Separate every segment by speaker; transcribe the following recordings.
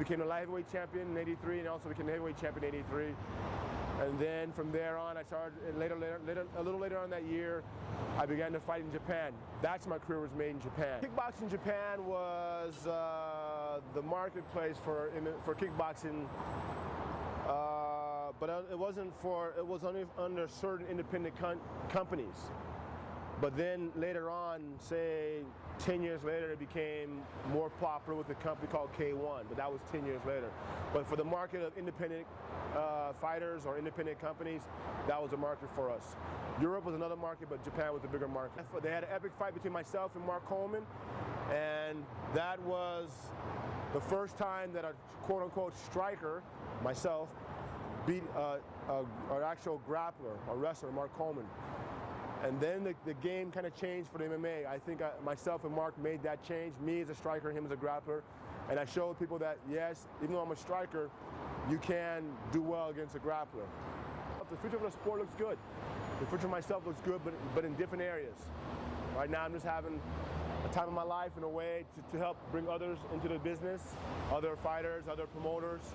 Speaker 1: became the light heavyweight champion in '83 and also became the heavyweight champion in '83. And then from there on, I started, a little later on that year, I began to fight in Japan. That's my career was made in Japan. Kickboxing Japan was the marketplace for kickboxing, but it wasn't for, it was only under certain independent companies. But then later on, say 10 years later, it became more popular with a company called K1, but that was 10 years later. But for the market of independent fighters or independent companies, that was a market for us. Europe was another market, but Japan was the bigger market. They had an epic fight between myself and Mark Coleman, and that was the first time that a quote-unquote striker, myself, beat an actual grappler, a wrestler, Mark Coleman. And then the game kind of changed for the MMA. I think myself and Mark made that change, me as a striker, him as a grappler. And I showed people that, yes, even though I'm a striker, you can do well against a grappler. The future of the sport looks good. The future of myself looks good, but in different areas. Right now I'm just having a time of my life in a way to help bring others into the business, other fighters, other promoters.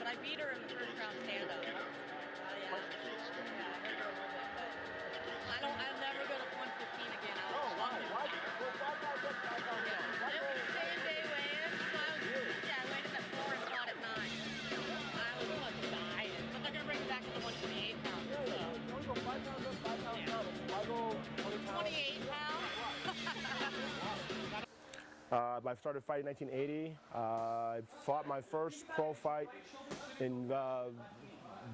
Speaker 2: I beat her in the first round stand-up. Yeah. I'll never go to 115 again.
Speaker 1: Why?
Speaker 2: It was the same day weigh-in, so I weighed in at 4 and fought at 9. I was dying, but they're gonna bring it back to the 128 pounds. So. 28 pounds.
Speaker 1: I started fighting in 1980. I fought my first pro fight in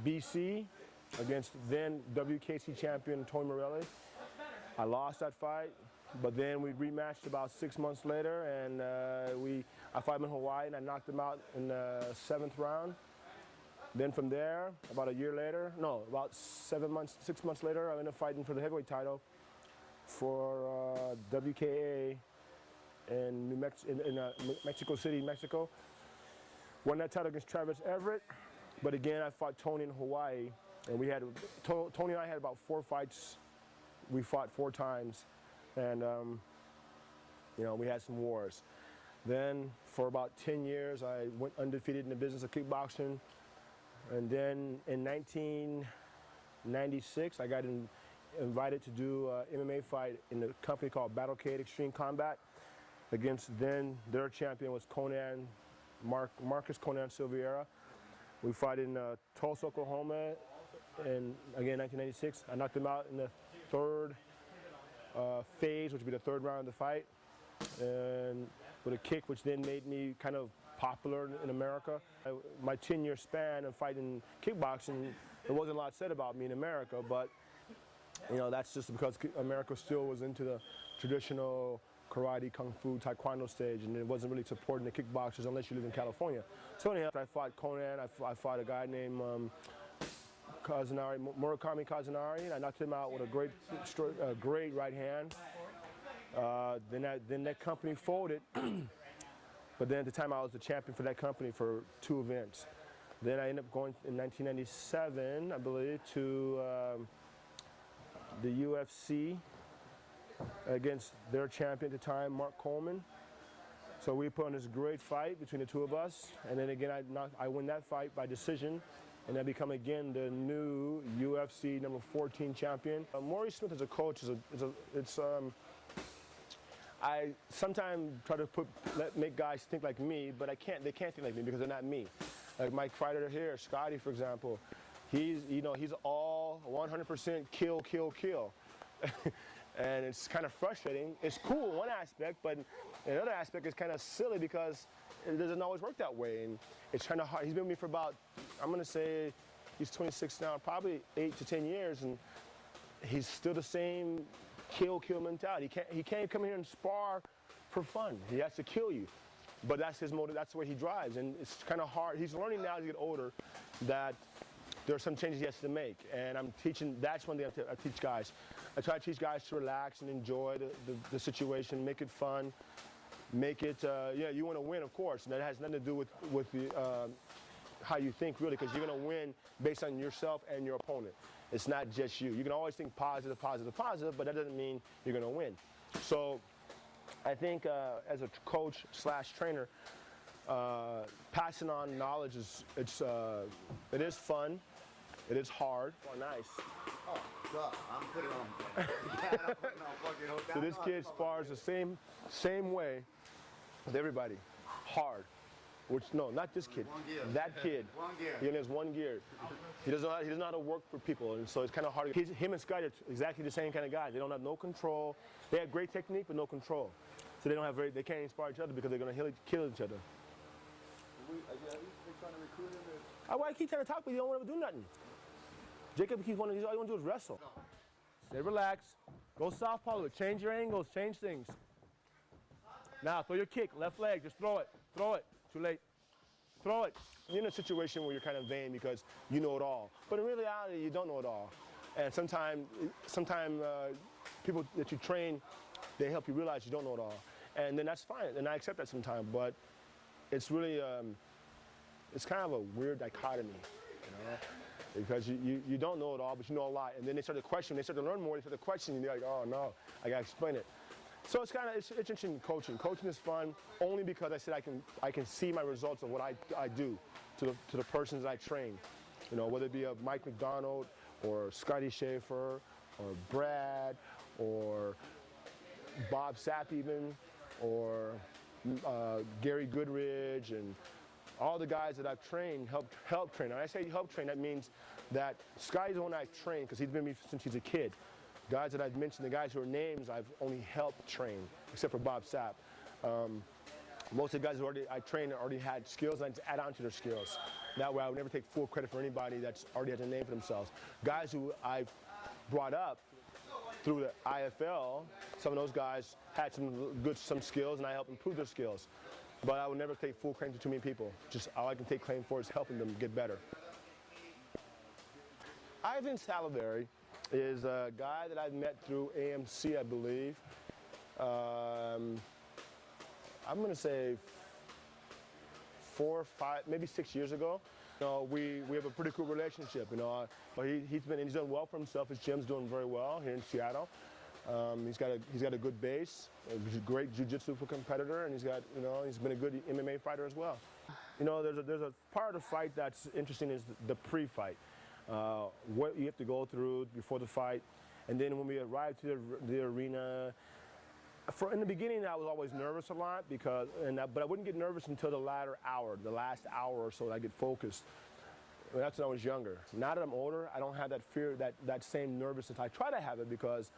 Speaker 1: BC against then WKC champion Tony Morelli. I lost that fight, but then we rematched about 6 months later, and I fought him in Hawaii, and I knocked him out in the 7th round. Then from there, about a year later, no, about 6 months later, I ended up fighting for the heavyweight title for WKA in Mexico City, Mexico. Won that title against Travis Everett, but again I fought Tony in Hawaii, and Tony and I had about 4 fights. We fought 4 times, and you know, we had some wars. Then for about 10 years I went undefeated in the business of kickboxing, and then in 1996 I got invited to do an MMA fight in a company called Battlecade Extreme Combat against then their champion was Conan, Marcus Conan Silveira. We fought in Tulsa, Oklahoma, and again 1996. I knocked him out in the 3rd phase, which would be the 3rd round of the fight, and with a kick, which then made me kind of popular in America. My 10-year span of fighting kickboxing, there wasn't a lot said about me in America, but you know, that's just because America still was into the traditional karate, kung fu, taekwondo stage, and it wasn't really supporting the kickboxers unless you live in California. So anyhow, I fought Conan, I fought a guy named Murakami Kazunari, and I knocked him out with a great right hand. Then that company folded, but then at the time I was the champion for that company for 2 events. Then I ended up going in 1997, I believe, to the UFC against their champion at the time, Mark Coleman. So we put on this great fight between the 2 of us, and then again I win that fight by decision, and I become again the new UFC number 14 champion. Maurice Smith as a coach I sometimes try to make guys think like me, but they can't think like me because they're not me. Like my fighter here, Scotty, for example, he's all 100% kill, kill, kill. And it's kind of frustrating. It's cool in one aspect, but in another aspect, it's kind of silly because it doesn't always work that way. And it's kind of hard. He's been with me for about, I'm going to say, he's 26 now, probably 8 to 10 years, and he's still the same kill, kill mentality. He can't come here and spar for fun. He has to kill you. But that's his motive. That's the way he drives, and it's kind of hard. He's learning now as he gets older that there are some changes he has to make, and I'm teaching. That's one thing I teach guys. I try to teach guys to relax and enjoy the situation, make it fun, make it. Yeah, you want to win, of course, and that has nothing to do with the how you think really, because you're going to win based on yourself and your opponent. It's not just you. You can always think positive, positive, positive, but that doesn't mean you're going to win. So I think as a coach / trainer, passing on knowledge it is fun. It is hard. Oh, nice.
Speaker 3: Oh, duh. I'm putting on. I'm putting on fucking hook.
Speaker 1: So this kid spars the same way with everybody. Hard. Which, no, not this kid.
Speaker 3: One gear.
Speaker 1: That kid.
Speaker 3: One gear.
Speaker 1: He only has one gear. He doesn't know how to work for people, and so it's kind of hard. Him and Scotty are exactly the same kind of guys. They don't have no control. They have great technique, but no control. So they can't inspire each other because they're going to kill each other. I keep trying to talk, but you don't want to do nothing. Jacob keeps wanting, all you want to do is wrestle. Stay relaxed. Go southpaw, change your angles, change things. Now, throw your kick, left leg, just throw it. Throw it. Too late. Throw it. You're in a situation where you're kind of vain because you know it all. But in reality, you don't know it all. And sometimes people that you train, they help you realize you don't know it all. And then that's fine, and I accept that sometimes. But it's really, it's kind of a weird dichotomy, you know? Because you don't know it all, but you know a lot. And then they start to question, they start to learn more, they start to question, and you're like, oh no, I gotta explain it. So it's interesting coaching. Coaching is fun only because I said I can see my results of what I do to the persons I train. You know, whether it be a Mike McDonald or Scotty Schaefer or Brad or Bob Sapp even, or Gary Goodridge, and all the guys that I've trained, help train. And when I say help train, that means that Scotty's the one I've trained because he's been with me since he's a kid. Guys that I've mentioned, the guys who are names, I've only helped train, except for Bob Sapp. Most of the guys who I trained already had skills, and I just add on to their skills. That way I would never take full credit for anybody that's already has a name for themselves. Guys who I've brought up through the IFL, some of those guys had some skills, and I helped improve their skills. But I would never take full claim to too many people. Just all I can take claim for is helping them get better. Ivan Salivary is a guy that I've met through AMC, I believe. I'm going to say 4, 5, maybe 6 years ago. You know, we have a pretty cool relationship. You know, but he's done well for himself. His gym's doing very well here in Seattle. He's got a good base. He's a great jiu-jitsu competitor, and he's been a good MMA fighter as well. You know, there's a part of the fight that's interesting is the pre-fight. What you have to go through before the fight, and then when we arrive to the arena. In the beginning, I was always nervous a lot but I wouldn't get nervous until the latter hour, the last hour or so. I get focused. That's when I was younger. Now that I'm older, I don't have that fear, that same nervousness. I try to have it because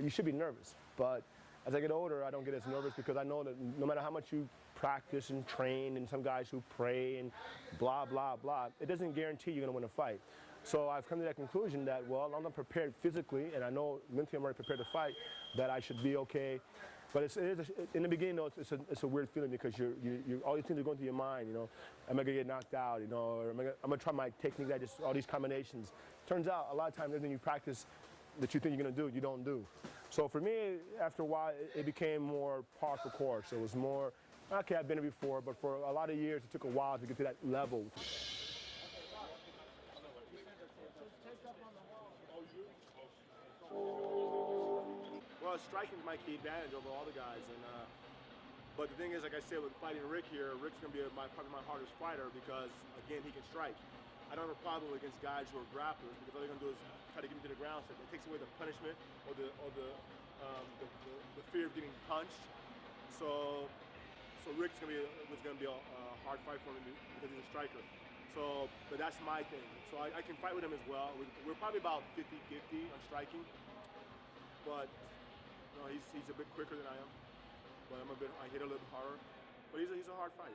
Speaker 1: you should be nervous, but as I get older, I don't get as nervous because I know that no matter how much you practice and train, and some guys who pray and blah, blah, blah, it doesn't guarantee you're going to win a fight. So I've come to that conclusion that, well, I'm not prepared physically, and I know mentally I'm already prepared to fight, that I should be okay. But in the beginning, though, it's a weird feeling because all these things are going through your mind. You know, am I gonna get knocked out? You know, or I'm gonna try my technique. All these combinations. Turns out a lot of times everything you practice that you think you're gonna do, you don't do. So for me, after a while, it became more par for course. It was more, okay, I've been here before, but for a lot of years, it took a while to get to that level. Well, striking is my key advantage over all the guys, but the thing is, like I said, with fighting Rick here, Rick's going to be probably my hardest fighter because, again, he can strike. I don't have a problem against guys who are grapplers because all they're going to do is try to get me to the ground, so it takes away the punishment or the fear of getting punched. So Rick's going to be a hard fight for me because he's a striker. So, but that's my thing. So I can fight with him as well. We're probably about 50-50 on striking, but. No, he's a bit quicker than I am, but I hit a little bit harder. But he's a hard fight.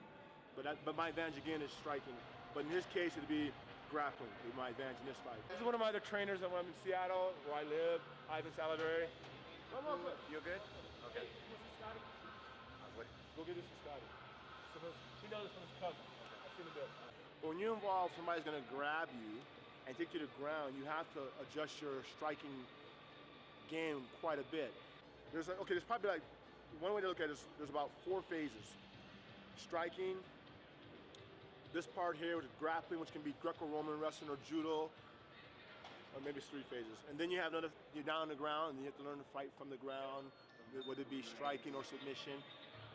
Speaker 1: But my advantage again is striking. But in his case, it'd be grappling. Would be my advantage in this fight. This is one of my other trainers when I'm in Seattle, where I live, Ivan Salivary.
Speaker 3: You good? Okay.
Speaker 1: Go get this to Scotty. He knows this from his cousin. I've seen a bit. When you involve somebody's gonna grab you and take you to the ground, you have to adjust your striking game quite a bit. There's probably like, one way to look at it is there's about 4 phases. Striking, This part here with grappling, which can be Greco-Roman wrestling or judo, or maybe it's 3 phases. And then you have another, you're down on the ground, and you have to learn to fight from the ground, whether it be striking or submission,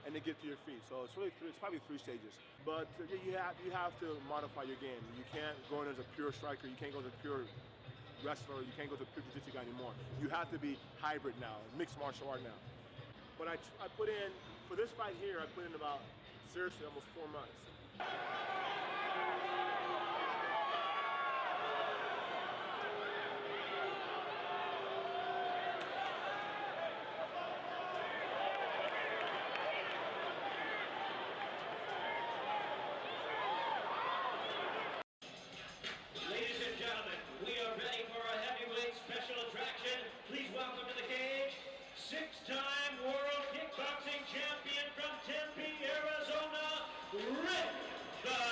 Speaker 1: and then get to your feet. So it's really it's probably 3 stages. But you have to modify your game. You can't go in as a pure striker. You can't go as a pure wrestler. You can't go as a pure jiu-jitsu guy anymore. You have to be hybrid now, mixed martial art now. But I put in, for this fight here, I put in about, seriously, almost 4 months.
Speaker 4: Ladies and gentlemen, we are ready for a heavyweight special attraction. Please welcome to the cage, 6-time world kickboxing champion from Tempe, Arizona, Rick the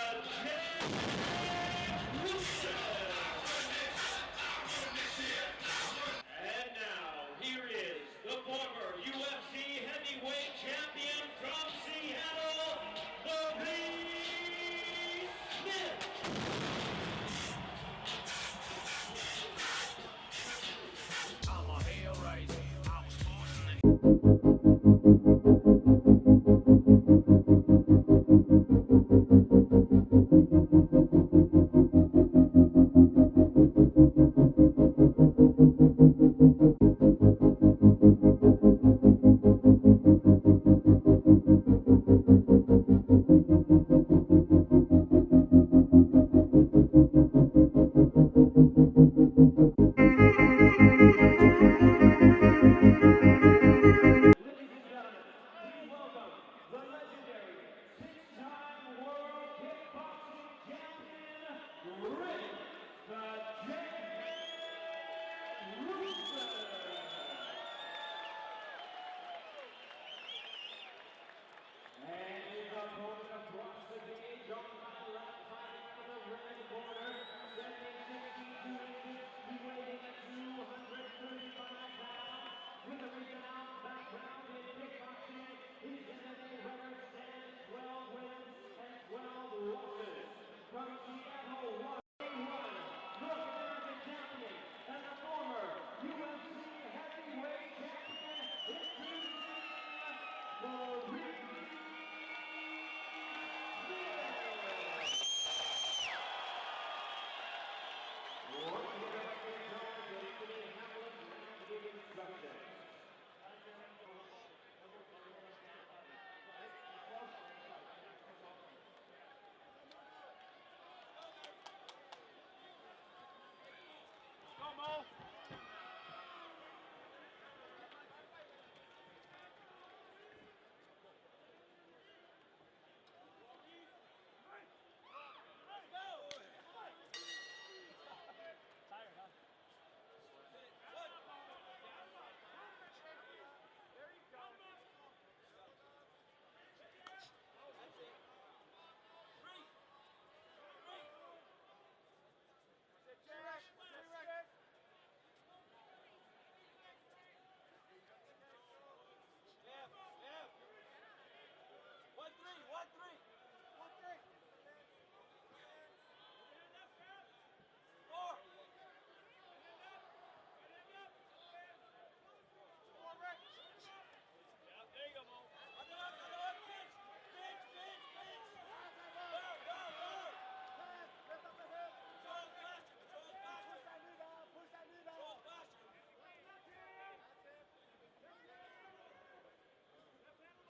Speaker 4: Jet Wilson. And now, here is the former UFC heavyweight champion from Seattle, Maurice L. I'm a hell raising. I was fortunate.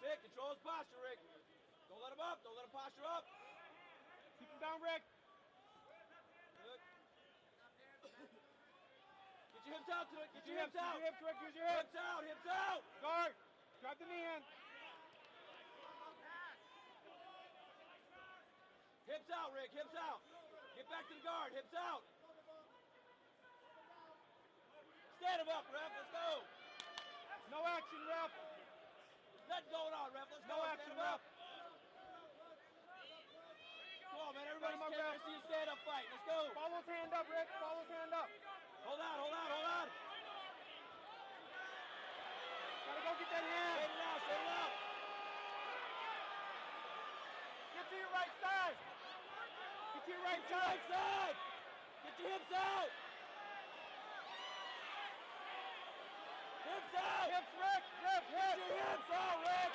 Speaker 5: Rick, control his posture, Rick. Don't let him up. Don't let him posture up. Keep him down, Rick. Good. Get your hips out to it. Get your hips out. Hips, Rick. Use your hips. Hips out. Hips out. Guard. Drop the knee in. Hips out, Rick. Hips out. Get back to the guard. Hips out. Stand him up, ref. Let's go. No action, ref. Nothing going on, ref. Let's go. Stand him up. Come on, man. Everybody came here to see a stand-up fight. Let's go. Follow his hand up, Rick. Follow his hand up. Hold on, hold on, hold on. Gotta go get that hand. Straight it out, straight it out. Get to your right side. Get to your right side. Get your hips out. Hips out. Hips, Rick. Get your hips out, Rick.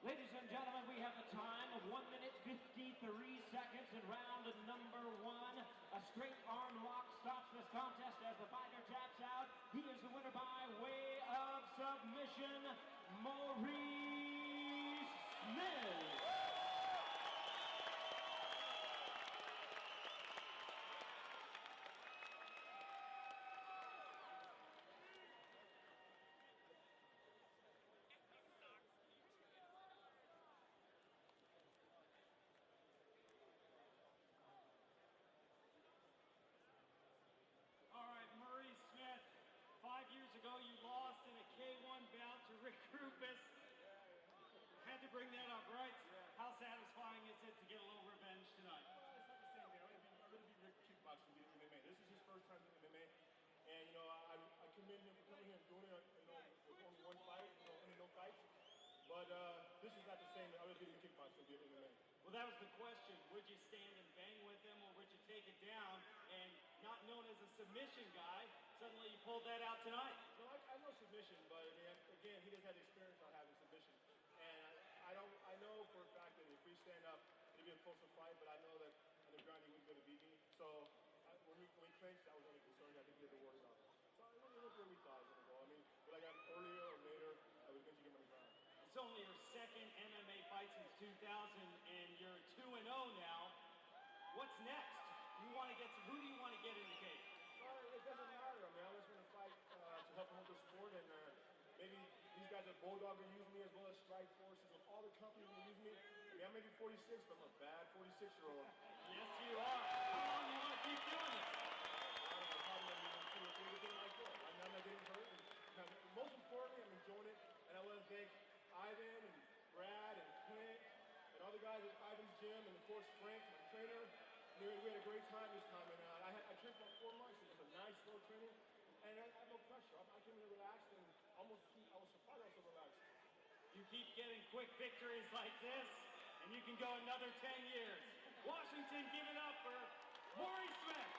Speaker 4: Ladies and gentlemen, we have a time of 1 minute 53 seconds in round number 1. A straight arm lock stops this contest as the fighter taps out. He is the winner by way of submission, Maurice Smith.
Speaker 6: All right, Maurice Smith, 5 years ago you lost in a K1 bout to Rick Rufus. Had to bring that up, right? How satisfying is it to get a little revenge tonight?
Speaker 1: It's not the same, man. I really beat Rick kickboxing, beat MMA. This is his first time doing MMA. And, I commend him for coming here and doing it, with only one fight, only no fights. But this is not the same. I was beating kickboxing, beat MMA.
Speaker 6: Well, that was the question. Would you stand and bang with him, or would you take it down? And not known as a submission guy, suddenly you pulled that out tonight.
Speaker 1: No, I know submission, but again, he doesn't have the experience on having submission. And I know for a fact that if we stand up, it'll be a closer fight, but I know that on the ground he was going to beat me. So when we clinched, I was only concerned that he did the worry about it. So it wasn't where we thought it was going to go. I mean, but I got earlier or later, I was going to get him on the ground.
Speaker 6: It's only your second MMA fight since 2000, and you're 2-0 now. What's next? Who do you want to get in the cage?
Speaker 1: Well, it doesn't matter. I mean, I always want to fight to help promote the sport, and maybe these guys at Bulldog are using me as well as Strikeforce, and all the companies are using me. I mean, I may be 46, but I'm a bad 46-year-old.
Speaker 6: Yes, you are. How long do you want to keep doing this?
Speaker 1: I don't know, probably anything like this. I'm not getting hurt. And most importantly, I'm enjoying it, and I want to thank Ivan and Brad and Clint and all the guys at Ivan's gym, and of course Frank, my trainer. We had a great time this time, and I trained for 4 months. It was a nice, slow training, and I had no pressure. I came in relaxed, and I was surprised I was so relaxed.
Speaker 6: You keep getting quick victories like this, and you can go another 10 years. Washington, give it up for Maurice Smith.